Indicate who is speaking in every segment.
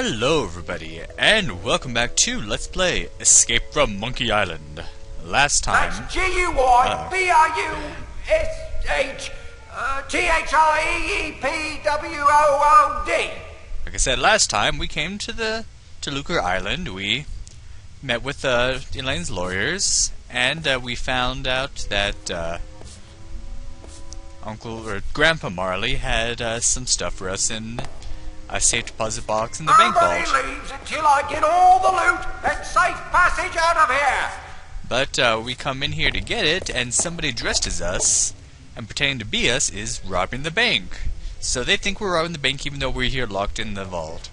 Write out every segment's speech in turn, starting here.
Speaker 1: Hello everybody, and welcome back to Let's Play Escape from Monkey Island. Last time...
Speaker 2: That's G-U-Y-B-R-U-S-H-T-H-I-E-E-P-W-O-O-D.
Speaker 1: Like I said, last time we came to Lucre Island. We met with Elaine's lawyers, and we found out that Grandpa Marley had some stuff for us in a safe deposit box in the bank vault.
Speaker 2: Nobody leaves until I get all the loot and safe passage out of here.
Speaker 1: But we come in here to get it, and somebody dressed as us and pretending to be us is robbing the bank. So they think we're robbing the bank even though we're here locked in the vault.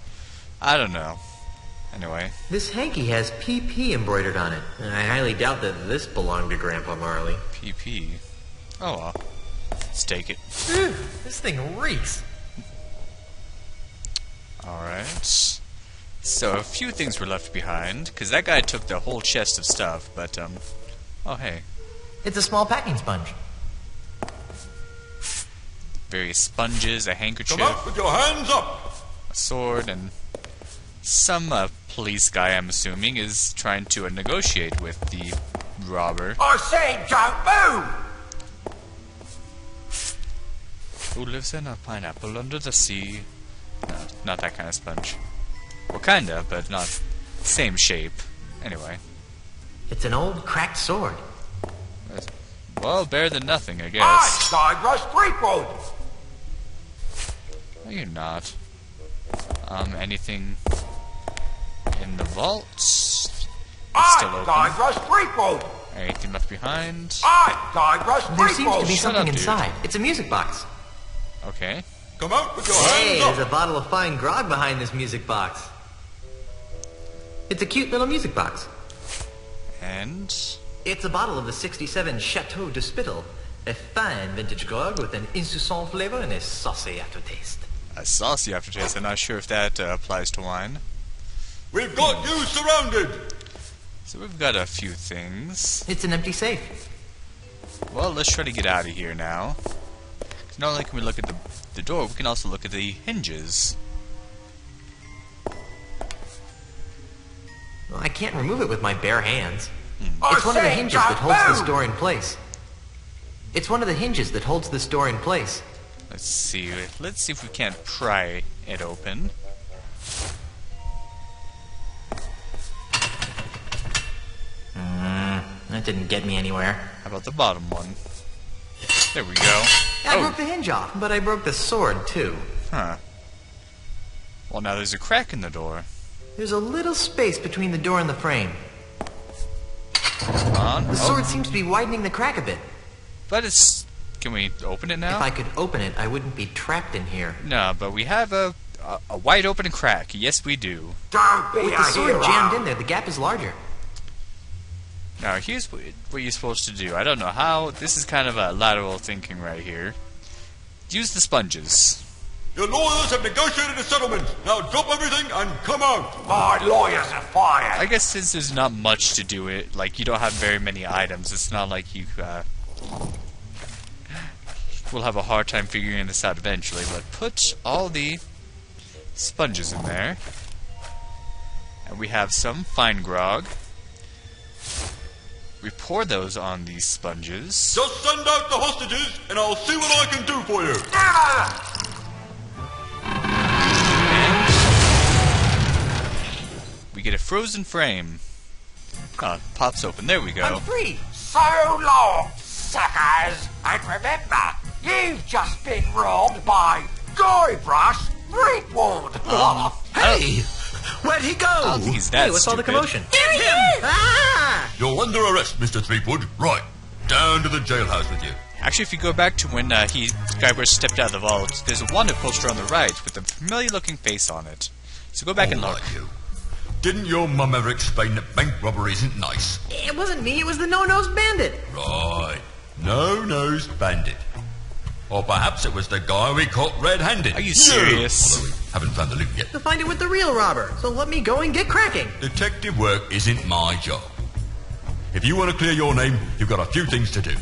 Speaker 1: I don't know. Anyway.
Speaker 3: This hanky has PP embroidered on it. I highly doubt that this belonged to Grandpa Marley.
Speaker 1: PP? Oh well. Let's take it.
Speaker 3: This thing reeks.
Speaker 1: Alright. So a few things were left behind, because that guy took the whole chest of stuff, but, oh hey.
Speaker 3: It's a small packing sponge.
Speaker 1: Various sponges, a handkerchief,
Speaker 2: Come up with your hands up.
Speaker 1: a sword, and some, police guy, I'm assuming, is trying to negotiate with the robber.
Speaker 2: I said don't move.
Speaker 1: Who lives in a pineapple under the sea? No, not that kind of sponge. Well, kinda, but not same shape. Anyway.
Speaker 3: It's an old cracked sword.
Speaker 1: Well, better than nothing, I guess.
Speaker 2: Cypress Threepwood.
Speaker 1: No, you're not. Anything in the vault? It's still open.
Speaker 2: Cypress Threepwood.
Speaker 1: Anything left behind?
Speaker 2: Cypress
Speaker 3: There seems to be
Speaker 2: Threepwood.
Speaker 3: something
Speaker 1: up, dude.
Speaker 3: inside. It's a music box.
Speaker 1: Okay.
Speaker 2: Come out with your
Speaker 3: Hey,
Speaker 2: hands
Speaker 3: there's
Speaker 2: up.
Speaker 3: a bottle of fine grog behind this music box. It's a cute little music box.
Speaker 1: And...
Speaker 3: It's a bottle of the 67 Chateau de Spittle. A fine vintage grog with an insouciant flavor and a saucy aftertaste.
Speaker 1: a saucy aftertaste. I'm not sure if that applies to wine.
Speaker 2: We've got you surrounded.
Speaker 1: So we've got a few things.
Speaker 3: It's an empty safe.
Speaker 1: Well, let's try to get out of here now. 'Cause not only can we look at the door, we can also look at the hinges.
Speaker 3: Well, I can't remove it with my bare hands.
Speaker 2: I
Speaker 3: It's one of the
Speaker 2: said
Speaker 3: hinges
Speaker 2: don't
Speaker 3: that holds this
Speaker 2: move.
Speaker 3: door in place. It's one of the hinges that holds this door in place.
Speaker 1: Let's see. Let's see if we can't pry it open.
Speaker 3: That didn't get me anywhere.
Speaker 1: How about the bottom one? There we go.
Speaker 3: I broke the hinge off, but I broke the sword too.
Speaker 1: Huh. Well, now there's a crack in the door.
Speaker 3: There's a little space between the door and the frame.
Speaker 1: Come on.
Speaker 3: The sword seems to be widening the crack a bit.
Speaker 1: But it's... Can we open it now?
Speaker 3: If I could open it, I wouldn't be trapped in here.
Speaker 1: No, but we have a wide open crack. Yes, we do.
Speaker 2: Don't be
Speaker 3: With
Speaker 2: a
Speaker 3: the sword
Speaker 2: hero.
Speaker 3: jammed in there, the gap is larger.
Speaker 1: Now, here's what you're supposed to do. I don't know how. This is kind of a lateral thinking right here. Use the sponges.
Speaker 4: Your lawyers have negotiated a settlement. Now drop everything and come out.
Speaker 2: My lawyers are fired.
Speaker 1: I guess since there's not much to do it, like you don't have very many items, it's not like you will have a hard time figuring this out eventually. But put all the sponges in there, and we have some fine grog. We pour those on these sponges.
Speaker 4: Just send out the hostages and I'll see what I can do for you.
Speaker 1: We get a frozen frame. Oh, it pops open. There we go.
Speaker 3: I'm free!
Speaker 2: So long, suckers. And remember, you've just been robbed by Guybrush Threepwood.
Speaker 3: Hey! Where'd he go?
Speaker 1: I don't think he's that
Speaker 3: Hey, what's all the
Speaker 1: stupid.
Speaker 3: commotion? Get him! Ah!
Speaker 4: You're under arrest, Mr. Threepwood. Right. Down to the jailhouse with you.
Speaker 1: Actually, if you go back to when Guybrush stepped out of the vault, there's a wanted poster on the right with a familiar-looking face on it. So go back and
Speaker 4: All
Speaker 1: look.
Speaker 4: right, you. Didn't your mum ever explain that bank robbery isn't nice?
Speaker 3: It wasn't me, it was the no-nosed bandit.
Speaker 4: Right. No-nosed bandit. Or perhaps it was the guy we caught red-handed.
Speaker 1: Are you serious?
Speaker 4: Although we haven't found the loot yet.
Speaker 3: To find it with the real robber. So let me go and get cracking.
Speaker 4: Detective work isn't my job. If you want to clear your name, you've got a few things to do.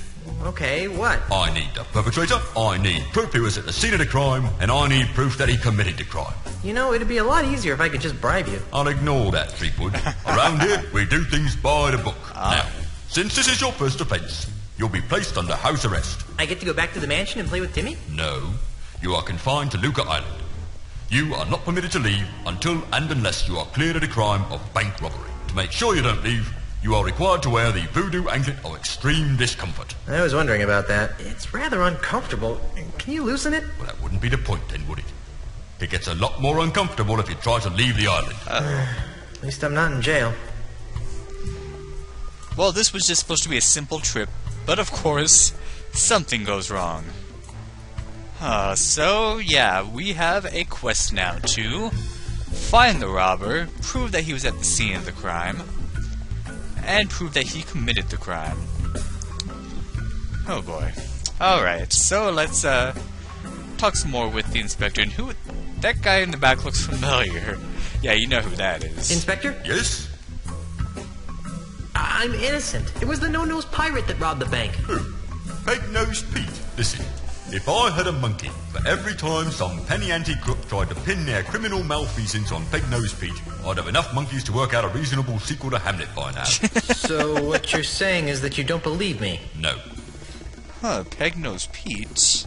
Speaker 3: Okay, what?
Speaker 4: I need the perpetrator, I need proof he was at the scene of the crime, and I need proof that he committed the crime.
Speaker 3: You know, it'd be a lot easier if I could just bribe you.
Speaker 4: I'll ignore that, Threepwood. Around here, we do things by the book. Now, since this is your first offence, you'll be placed under house arrest.
Speaker 3: I get to go back to the mansion and play with Timmy?
Speaker 4: No, you are confined to Luca Island. You are not permitted to leave until and unless you are cleared of the crime of bank robbery. To make sure you don't leave, you are required to wear the Voodoo anklet of extreme discomfort.
Speaker 3: I was wondering about that. It's rather uncomfortable. Can you loosen it?
Speaker 4: Well, that wouldn't be the point then, would it? It gets a lot more uncomfortable if you try to leave the island.
Speaker 3: At least I'm not in jail.
Speaker 1: Well, this was just supposed to be a simple trip, but of course, something goes wrong. So, yeah, we have a quest now to find the robber, prove that he was at the scene of the crime, and prove that he committed the crime. Oh boy. Alright, so let's talk some more with the inspector. And who... That guy in the back looks familiar. Yeah, you know who that is.
Speaker 3: Inspector?
Speaker 4: Yes?
Speaker 3: I'm innocent. It was the no-nose pirate that robbed the bank.
Speaker 4: Who? Peg-nosed Pete. Listen, if I had a monkey for every time some penny ante crook tried to pin their criminal malfeasance on Peg-nosed Pete, I'd have enough monkeys to work out a reasonable sequel to Hamlet by now.
Speaker 3: So what you're saying is that you don't believe me?
Speaker 4: No.
Speaker 1: Peg-nosed Pete.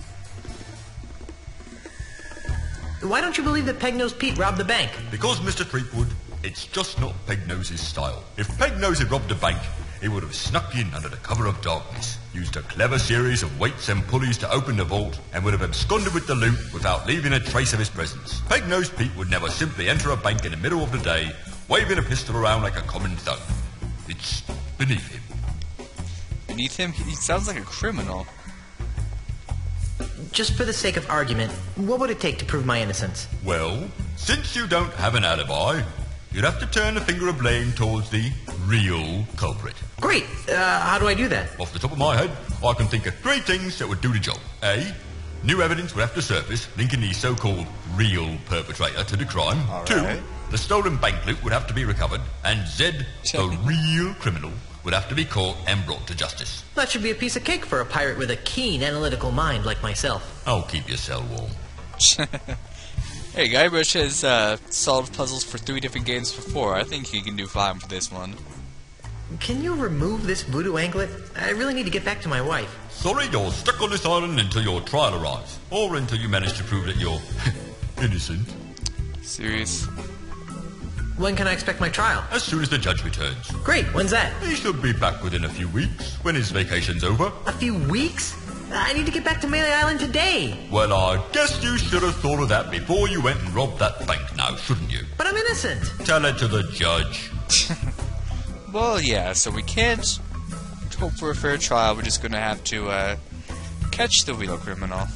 Speaker 3: Why don't you believe that Peg-nosed Pete robbed the bank?
Speaker 4: Because, Mr. Threepwood, it's just not Peg-Nose's style. If Peg-Nose had robbed a bank, he would have snuck in under the cover of darkness, used a clever series of weights and pulleys to open the vault, and would have absconded with the loot without leaving a trace of his presence. Peg-Nosed Pete would never simply enter a bank in the middle of the day, waving a pistol around like a common thug. It's beneath him.
Speaker 1: Beneath him? He sounds like a criminal.
Speaker 3: Just for the sake of argument, what would it take to prove my innocence?
Speaker 4: Well, since you don't have an alibi, you'd have to turn the finger of blame towards the real culprit.
Speaker 3: Great! How do I do that?
Speaker 4: Off the top of my head, I can think of 3 things that would do the job. A. New evidence would have to surface, linking the so-called real perpetrator to the crime.
Speaker 1: All
Speaker 4: 2.
Speaker 1: right.
Speaker 4: The stolen bank loot would have to be recovered. And Z. The real criminal would have to be caught and brought to justice.
Speaker 3: That should be a piece of cake for a pirate with a keen analytical mind like myself.
Speaker 4: I'll keep your cell warm.
Speaker 1: Hey, Guybrush has solved puzzles for 3 different games before. I think he can do fine for this one.
Speaker 3: Can you remove this voodoo anklet? I really need to get back to my wife.
Speaker 4: Sorry, you're stuck on this island until your trial arrives. Or until you manage to prove that you're innocent.
Speaker 1: Serious?
Speaker 3: When can I expect my trial?
Speaker 4: As soon as the judge returns.
Speaker 3: Great, when's that?
Speaker 4: He should be back within a few weeks, when his vacation's over.
Speaker 3: A few weeks? I need to get back to Melee Island today.
Speaker 4: Well, I guess you should have thought of that before you went and robbed that bank now, shouldn't you?
Speaker 3: But I'm innocent.
Speaker 4: Tell it to the judge.
Speaker 1: Well, yeah, so we can't hope for a fair trial. We're just gonna have to catch the real criminal.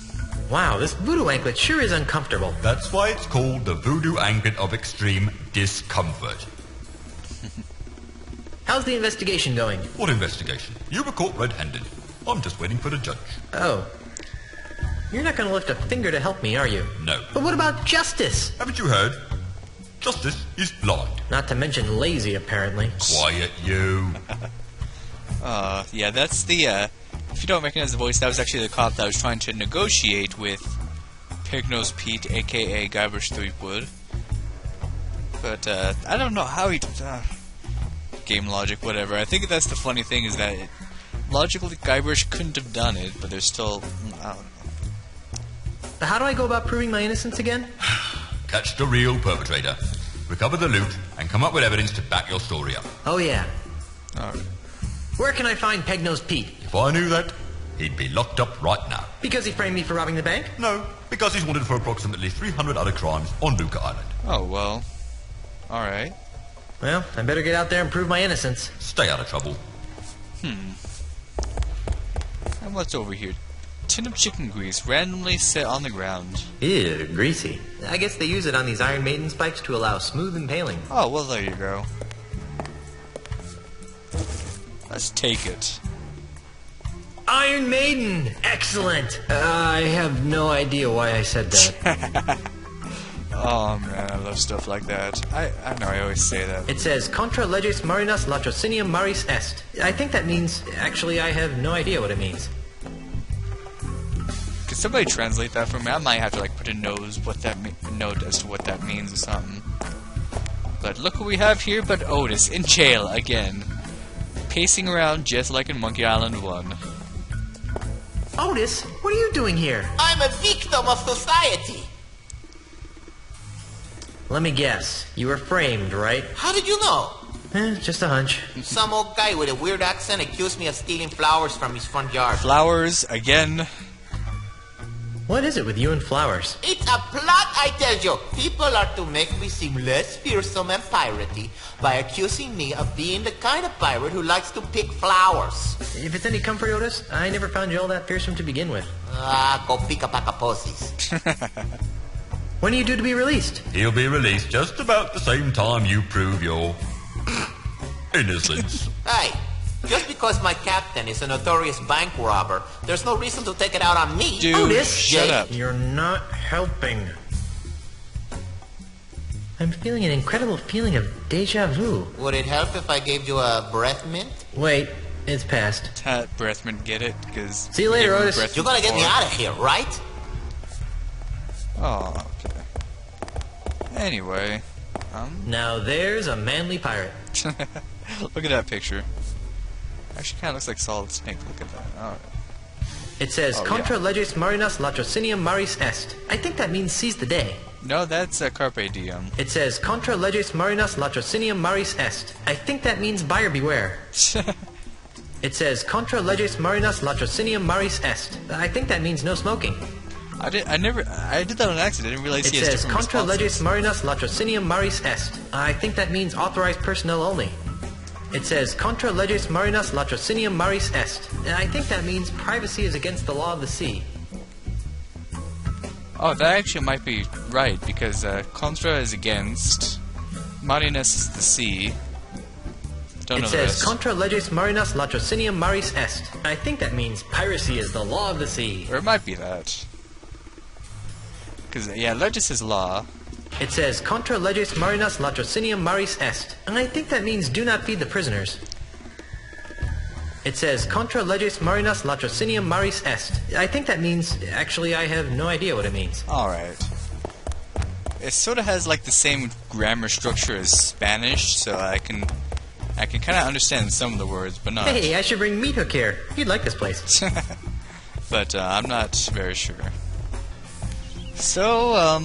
Speaker 3: Wow, this voodoo anklet sure is uncomfortable.
Speaker 4: That's why it's called the Voodoo anklet of extreme discomfort.
Speaker 3: How's the investigation going?
Speaker 4: What investigation? You were caught red-handed. I'm just waiting for the judge.
Speaker 3: Oh. You're not going to lift a finger to help me, are you?
Speaker 4: No.
Speaker 3: But what about justice?
Speaker 4: Haven't you heard? Justice is blind.
Speaker 3: Not to mention lazy, apparently.
Speaker 4: Quiet, you.
Speaker 1: Yeah, that's the, if you don't recognize the voice, that was actually the cop that was trying to negotiate with Pig-Nosed Pete, a.k.a. Guybrush Threepwood. But, I don't know how he... game logic, whatever. I think that's the funny thing, is that logically Guybrush couldn't have done it, but there's still... I don't know.
Speaker 3: How do I go about proving my innocence again?
Speaker 4: Catch the real perpetrator, recover the loot, and come up with evidence to back your story up.
Speaker 3: Oh, yeah.
Speaker 1: Alright.
Speaker 3: Where can I find Peg-Nosed Pete?
Speaker 4: If I knew that, he'd be locked up right now.
Speaker 3: Because he framed me for robbing the bank?
Speaker 4: No, because he's wanted for approximately 300 other crimes on Luca Island.
Speaker 1: Oh, well. Alright.
Speaker 3: Well, I better get out there and prove my innocence.
Speaker 4: Stay out of trouble.
Speaker 1: And what's over here? Tin of chicken grease randomly set on the ground.
Speaker 3: Ew, greasy. I guess they use it on these Iron Maiden spikes to allow smooth impaling.
Speaker 1: Oh, well, there you go. Let's take it.
Speaker 3: Iron Maiden! Excellent! I have no idea why I said that.
Speaker 1: Oh, man, I love stuff like that. I know I always say that.
Speaker 3: It says, Contra leges marinas latrocinium maris est. I think that means... Actually, I have no idea what it means.
Speaker 1: somebody translate that for me? I might have to like put a note as to what that means or something. But look what we have here, but Otis in jail again, pacing around just like in Monkey Island 1.
Speaker 3: Otis, what are you doing here?
Speaker 5: I'm a victim of society.
Speaker 3: Let me guess. You were framed, right?
Speaker 5: How did you know?
Speaker 3: Just a hunch.
Speaker 5: Some old guy with a weird accent accused me of stealing flowers from his front yard.
Speaker 1: Flowers again.
Speaker 3: What is it with you and flowers?
Speaker 5: It's a plot, I tell you. People are to make me seem less fearsome and piratey by accusing me of being the kind of pirate who likes to pick flowers.
Speaker 3: If it's any comfort, Otis, I never found you all that fearsome to begin with.
Speaker 5: Go pick a pack of pussies.
Speaker 3: When are you due to be released?
Speaker 4: He'll be released just about the same time you prove your innocence.
Speaker 5: Hey, just because my captain is a notorious bank robber, there's no reason to take it out on me.
Speaker 1: Dude,
Speaker 3: Otis,
Speaker 1: shut up.
Speaker 3: You're not helping. I'm feeling an incredible feeling of deja vu.
Speaker 5: Would it help if I gave you a breath mint?
Speaker 3: Wait, it's past.
Speaker 1: Breath mint, get it? Because
Speaker 3: See you later, Otis.
Speaker 5: You're gonna get me out of here, right?
Speaker 1: Oh, okay. Anyway,
Speaker 3: Now there's a manly pirate.
Speaker 1: look at that picture. Actually, kind of looks like Solid Snake. Look at that. Alright.
Speaker 3: It says,
Speaker 1: Oh,
Speaker 3: Contra
Speaker 1: yeah.
Speaker 3: leges marinas latrocinium maris est. I think that means seize the day.
Speaker 1: No, that's Carpe Diem.
Speaker 3: It says, Contra leges marinas latrocinium maris est. I think that means buyer beware. It says, Contra leges marinas latrocinium maris est. I think that means no smoking.
Speaker 1: I did that on accident. I didn't realize
Speaker 3: It
Speaker 1: he has
Speaker 3: says,
Speaker 1: different
Speaker 3: Contra leges
Speaker 1: responses.
Speaker 3: marinas latrocinium maris est. I think that means authorized personnel only. It says, Contra leges marinas latrocinium maris est. I think that means privacy is against the law of the sea.
Speaker 1: Oh, that actually might be right, because Contra is against, Marinus is the sea. Don't
Speaker 3: It
Speaker 1: know the
Speaker 3: says,
Speaker 1: rest.
Speaker 3: Contra leges marinas latrocinium maris est. I think that means piracy is the law of the sea.
Speaker 1: Or it might be that. Because, yeah, legis is law.
Speaker 3: It says, Contra leges marinas latrocinium maris est. And I think that means do not feed the prisoners. It says, Contra leges marinas latrocinium maris est. I think that means, actually, I have no idea what it means.
Speaker 1: Alright. It sort of has like the same grammar structure as Spanish, so I can kind of understand some of the words, but not.
Speaker 3: Hey, I should bring Meat Hook here. He'd like this place.
Speaker 1: But I'm not very sure. So,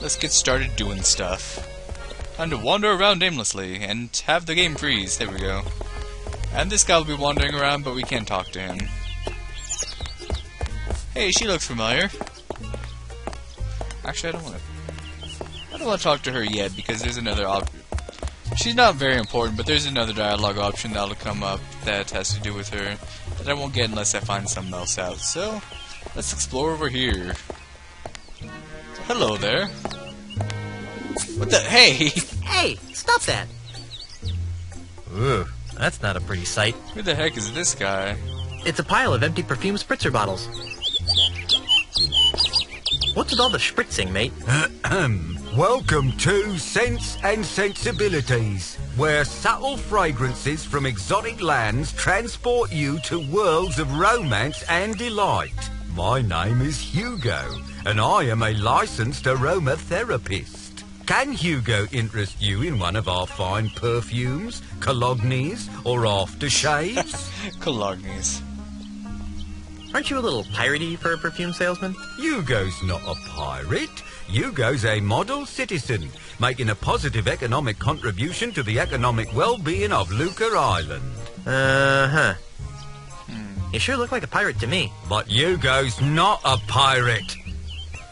Speaker 1: let's get started doing stuff. Time to wander around aimlessly and have the game freeze. There we go. And this guy will be wandering around, but we can't talk to him. Hey, she looks familiar. Actually, I don't want to talk to her yet because there's another she's not very important, but there's another dialogue option that'll come up that has to do with her that I won't get unless I find something else out. So, let's explore over here. Hello there. What the? Hey!
Speaker 3: Hey, stop that. Ugh, that's not a pretty sight.
Speaker 1: Who the heck is this guy?
Speaker 3: It's a pile of empty perfume spritzer bottles. What's with all the spritzing, mate?
Speaker 6: Welcome to Sense and Sensibilities, where subtle fragrances from exotic lands transport you to worlds of romance and delight. My name is Hugo, and I am a licensed aromatherapist. Can Hugo interest you in one of our fine perfumes, colognes, or aftershaves?
Speaker 1: Colognes.
Speaker 3: Aren't you a little piratey for a perfume salesman?
Speaker 6: Hugo's not a pirate. Hugo's a model citizen, making a positive economic contribution to the economic well-being of Luca Island.
Speaker 3: Uh-huh. You sure look like a pirate to me.
Speaker 6: But Hugo's not a pirate.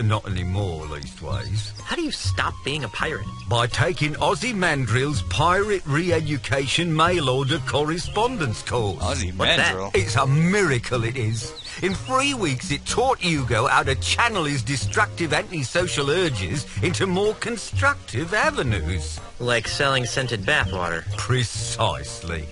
Speaker 6: Not anymore, leastways.
Speaker 3: How do you stop being a pirate?
Speaker 6: By taking Ozzy Mandrill's Pirate Re-Education Mail-Order Correspondence course.
Speaker 1: Ozzy
Speaker 3: What's that?
Speaker 1: Mandrill.
Speaker 6: It's a miracle, it is. In 3 weeks, it taught Hugo how to channel his destructive antisocial urges into more constructive avenues.
Speaker 3: Like selling scented bathwater.
Speaker 6: Precisely.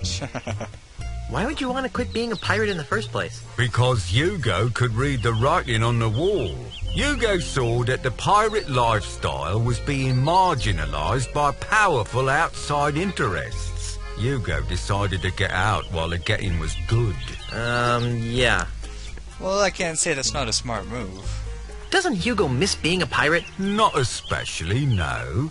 Speaker 3: Why would you want to quit being a pirate in the first place?
Speaker 6: Because Hugo could read the writing on the wall. Hugo saw that the pirate lifestyle was being marginalised by powerful outside interests. Hugo decided to get out while the getting was good.
Speaker 3: Yeah.
Speaker 1: Well, I can't say that's not a smart move.
Speaker 3: Doesn't Hugo miss being a pirate?
Speaker 6: Not especially, no.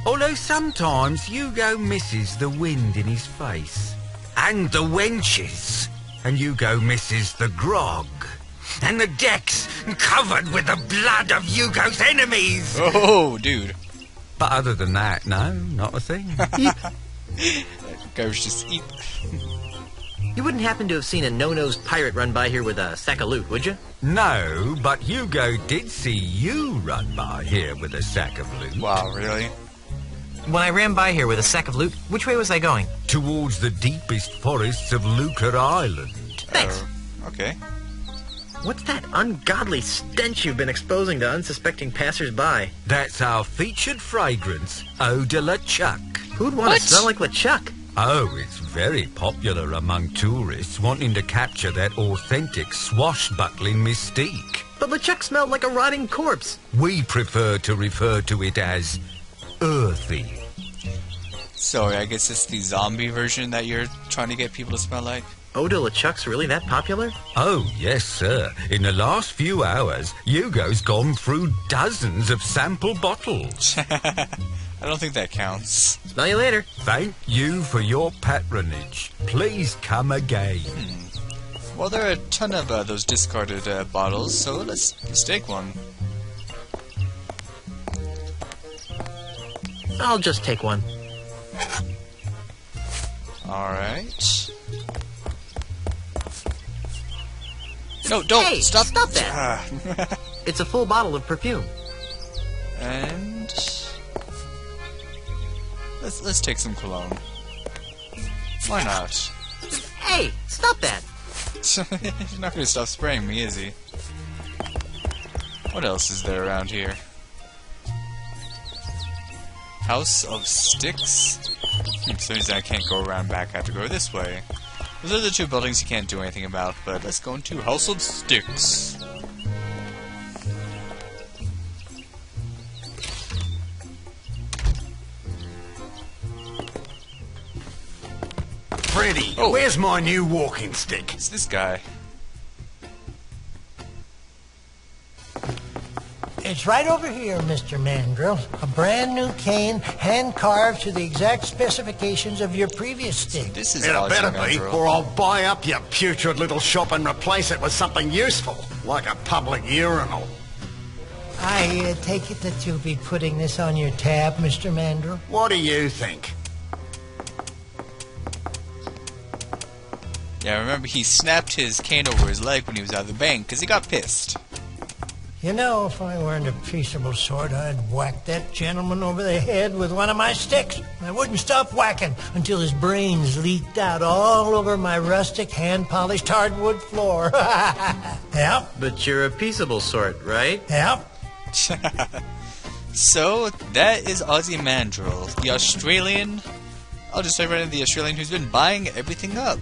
Speaker 6: Although sometimes Hugo misses the wind in his face. And the wenches. And Hugo misses the grog. And the decks covered with the blood of Hugo's enemies.
Speaker 1: Oh, dude.
Speaker 6: But other than that, no, not a thing.
Speaker 1: Guys just eat.
Speaker 3: You wouldn't happen to have seen a no-nosed pirate run by here with a sack of loot, would you?
Speaker 6: No, but Hugo did see you run by here with a sack of loot.
Speaker 1: Wow, really?
Speaker 3: When I ran by here with a sack of loot, which way was I going?
Speaker 6: Towards the deepest forests of Lucre Island.
Speaker 3: Thanks.
Speaker 1: Okay.
Speaker 3: What's that ungodly stench you've been exposing to unsuspecting passers-by?
Speaker 6: That's our featured fragrance, Eau de la Chuck.
Speaker 3: Who'd want
Speaker 1: What?
Speaker 3: to smell like LeChuck?
Speaker 6: Oh, it's very popular among tourists wanting to capture that authentic swashbuckling mystique.
Speaker 3: But LeChuck smelled like a rotting corpse.
Speaker 6: We prefer to refer to it as earthy.
Speaker 1: So, I guess it's the zombie version that you're trying to get people to smell like?
Speaker 3: Eau de LeChuck's really that popular?
Speaker 6: Oh, yes, sir. In the last few hours, Hugo's gone through dozens of sample bottles.
Speaker 1: I don't think that counts.
Speaker 3: Smell you later.
Speaker 6: Thank you for your patronage. Please come again.
Speaker 1: Well, there are a ton of those discarded bottles, so let's take one.
Speaker 3: I'll just take one.
Speaker 1: Alright. No, don't!
Speaker 3: Hey,
Speaker 1: stop
Speaker 3: that!
Speaker 1: Ah.
Speaker 3: It's a full bottle of perfume.
Speaker 1: And... Let's take some cologne. Why not?
Speaker 3: Hey, stop that!
Speaker 1: He's not gonna stop spraying me, is he? What else is there around here? House of Sticks? So I can't go around back, I have to go this way. Those are the two buildings you can't do anything about, but let's go into House of Sticks.
Speaker 7: Freddy,
Speaker 1: Oh.
Speaker 7: where's my new walking stick?
Speaker 1: It's this guy.
Speaker 8: It's right over here, Mr. Mandrill. A brand new cane, hand-carved to the exact specifications of your previous stick.
Speaker 1: This is
Speaker 7: It
Speaker 1: Ozzy
Speaker 7: better be,
Speaker 1: Mandrill.
Speaker 7: or I'll buy up your putrid little shop and replace it with something useful, like a public urinal.
Speaker 8: I take it that you'll be putting this on your tab, Mr. Mandrill.
Speaker 7: What do you think?
Speaker 1: Yeah, remember he snapped his cane over his leg when he was out of the bank because he got pissed.
Speaker 8: You know, if I weren't a peaceable sort, I'd whack that gentleman over the head with one of my sticks. I wouldn't stop whacking until his brains leaked out all over my rustic, hand-polished hardwood floor. Yep,
Speaker 3: But you're a peaceable sort, right?
Speaker 8: yep.
Speaker 1: So, that is Ozzy Mandrill, the Australian... I'll just say right now, the Australian who's been buying everything up.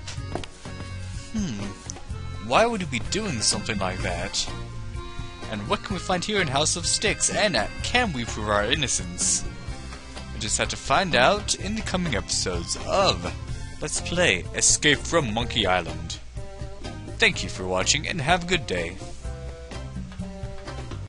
Speaker 1: Why would he be doing something like that? And what can we find here in House of Sticks? And can we prove our innocence? We just have to find out in the coming episodes of Let's Play Escape from Monkey Island. Thank you for watching and have a good day.